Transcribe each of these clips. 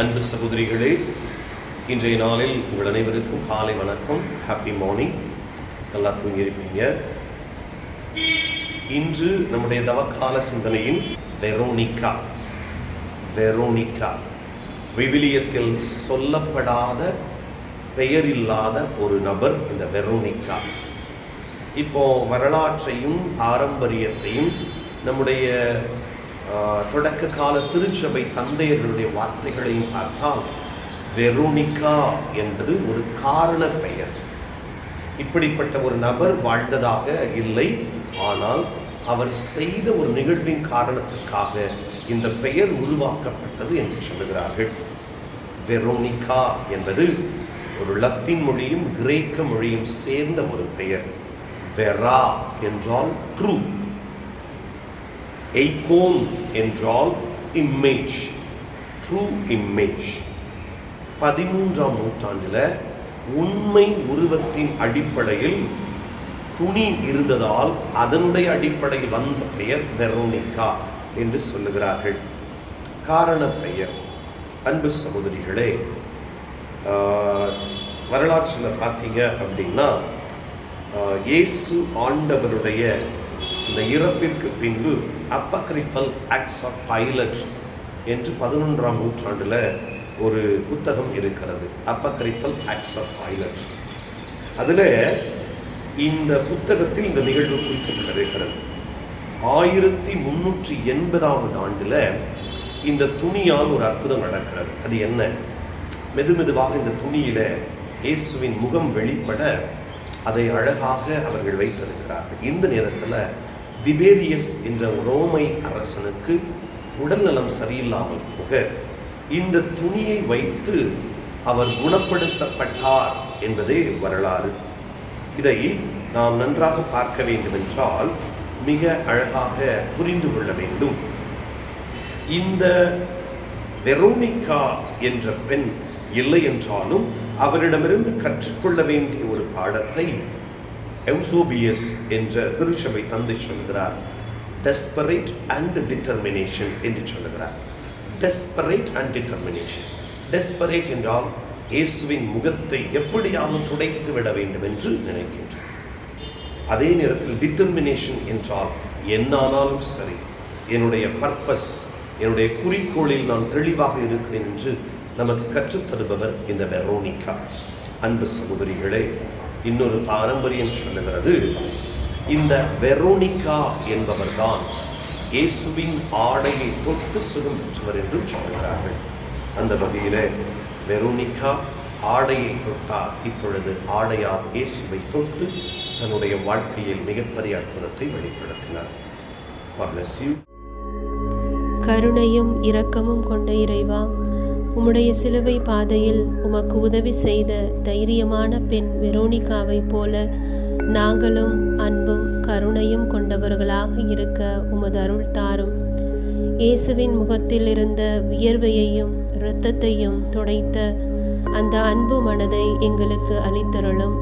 அன்பு சகோதரிகளே, இன்றைய நாளில் உங்கள் அனைவருக்கும் காலை வணக்கம். Happy morning. நல்லா தூங்கியிருப்பீங்க. இன்று நம்முடைய தவக்கால சிந்தனையின் வெரோனிகா விவிலியத்தில் சொல்லப்படாத பெயரில்லாத ஒரு நபர் இந்த வெரோனிகா. இப்போ வரலாற்றையும் பாரம்பரியத்தையும் நம்முடைய தொடக்க கால திருச்சபை தந்தையர்களுடைய வார்த்தைகளையும் பார்த்தால் வெரோனிகா என்பது ஒரு காரண பெயர். இப்படிப்பட்ட ஒரு நபர் வாழ்ந்ததாக இல்லை, ஆனால் அவர் செய்த ஒரு நிகழ்வின் காரணத்துக்காக இந்த பெயர் உருவாக்கப்பட்டது என்று சொல்லுகிறார்கள். வெரோனிகா என்பது ஒரு லத்தீன் மொழியும் கிரேக்க மொழியும் சேர்ந்த ஒரு பெயர். வெரா என்றால் ட்ரூ, எய்கோன் என்றால் இமேஜ், ட்ரூ இமேஜ். 13ஆம் நூற்றாண்டில் உண்மை உருவத்தின் அடிப்படையில் துணி இருந்ததால் அதனுடைய அடிப்படையில் வந்த பெயர் வெரோனிகா என்று சொல்லுகிறார்கள். காரண பெயர். அன்பு சகோதரிகளே, வரலாற்றில் பார்த்தீங்க அப்படின்னா இயேசு ஆண்டவருடைய இந்த இறப்பிற்கு பின்பு அப்பக்ரிஃபல் ஆக்ட்ஸ் ஆஃப் பைலட் என்று 11ஆம் நூற்றாண்டில் ஒரு புத்தகம் இருக்கிறது. அப்பக்ரிஃபல் ஆக்ட்ஸ் ஆஃப் பைலட். அதில் இந்த புத்தகத்தில் இந்த நிகழ்வு குறிப்பிட்டிருக்கிறது. 1380ஆவது ஆண்டில் இந்த துணியால் ஒரு அற்புதம் நடக்கிறது. அது என்ன? மெதுமெதுவாக இந்த துணியில் இயேசுவின் முகம் வெளிப்பட அதை அழகாக அவர்கள் வைத்திருக்கிறார்கள். இந்த நேரத்தில் திபேரியஸ் என்ற ரோமை அரசனுக்கு உடல்நலம் சரியில்லாமல் போக இந்த துணியை வைத்து அவர் குணப்படுத்தப்பட்டார் என்பதே வரலாறு. இதை நாம் நன்றாக பார்க்க வேண்டும் என்றால் மிக அழகாக புரிந்து கொள்ள வேண்டும். இந்த வெரோனிகா என்ற பெண் இல்லை என்றாலும் அவரிடமிருந்து கற்றுக்கொள்ள வேண்டிய ஒரு பாடத்தை எவ்சோபியஸ் என்ற திருச்சபை தந்தை சொல்லுகிறார். டெஸ்பரேட் அண்ட் டிட்டர்மினேஷன் என்று சொல்லுகிறார். Desperate and determination. டெஸ்பரேட் என்றால் இயேசுவின் முகத்தை எப்படியாவது துடைத்து விட வேண்டும் என்று நினைக்கின்றார். அதே நேரத்தில் டிட்டர்மினேஷன் என்றால் என்னானாலும் சரி, என்னுடைய பர்பஸ், என்னுடைய குறிக்கோளில் நான் தெளிவாக இருக்கிறேன் என்று நமக்கு கற்றுத்தருபவர் இந்த வெரோனிகா. அன்பு சகோதரிகளே, இன்னொரு பாரம்பரியம் சொல்லுகிறது, இந்த வெரோனிகா என்பவர் தான் இயேசுவின் ஆடையை தொட்டு சுகம் பெற்றவர் என்றும் சொல்லுகிறார்கள். அந்த வகையில் வெரோனிகா ஆடையை தொட்டார். இப்பொழுது ஆடையால் இயேசுவை தொட்டு தன்னுடைய வாழ்க்கையில் மிகப்பெரிய அற்புதத்தை வெளிப்படுத்தினார். God bless you. கருணையும் இரக்கமும் கொண்ட இறைவா, உம்முடைய சிலுவை பாதையில் உமக்கு உதவி செய்த தைரியமான பெண் வெரோனிகாவை போல நாங்களும் அன்பும் கருணையும் கொண்டவர்களாக இருக்க உமது அருள் தாரும். இயேசுவின் முகத்தில் இருந்த வியர்வையையும் இரத்தத்தையும் துடைத்த அந்த அன்பு மனதை எங்களுக்கு அளித்தருளும்.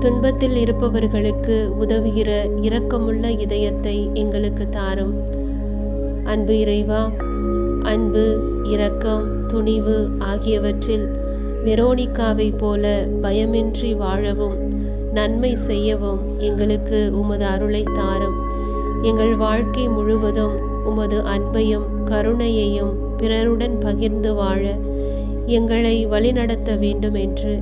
துன்பத்தில் இருப்பவர்களுக்கு உதவுகிற இரக்கமுள்ள இதயத்தை எங்களுக்கு தாரும். அன்பு இறைவா, அன்பு, இரக்கம், துணிவு ஆகியவற்றில் வெரோனிகாவை போல பயமின்றி வாழவும் நன்மை செய்யவும் எங்களுக்கு உமது அருளை தாரும். எங்கள் வாழ்க்கை முழுவதும் உமது அன்பையும் கருணையையும் பிறருடன் பகிர்ந்து வாழ எங்களை வழிநடத்த வேண்டும் என்று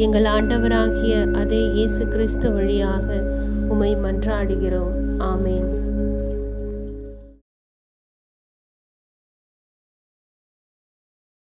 எங்கள் ஆண்டவராகிய அதே இயேசு கிறிஸ்து வழியாக உம்மை மன்றாடுகிறோம். ஆமேன்.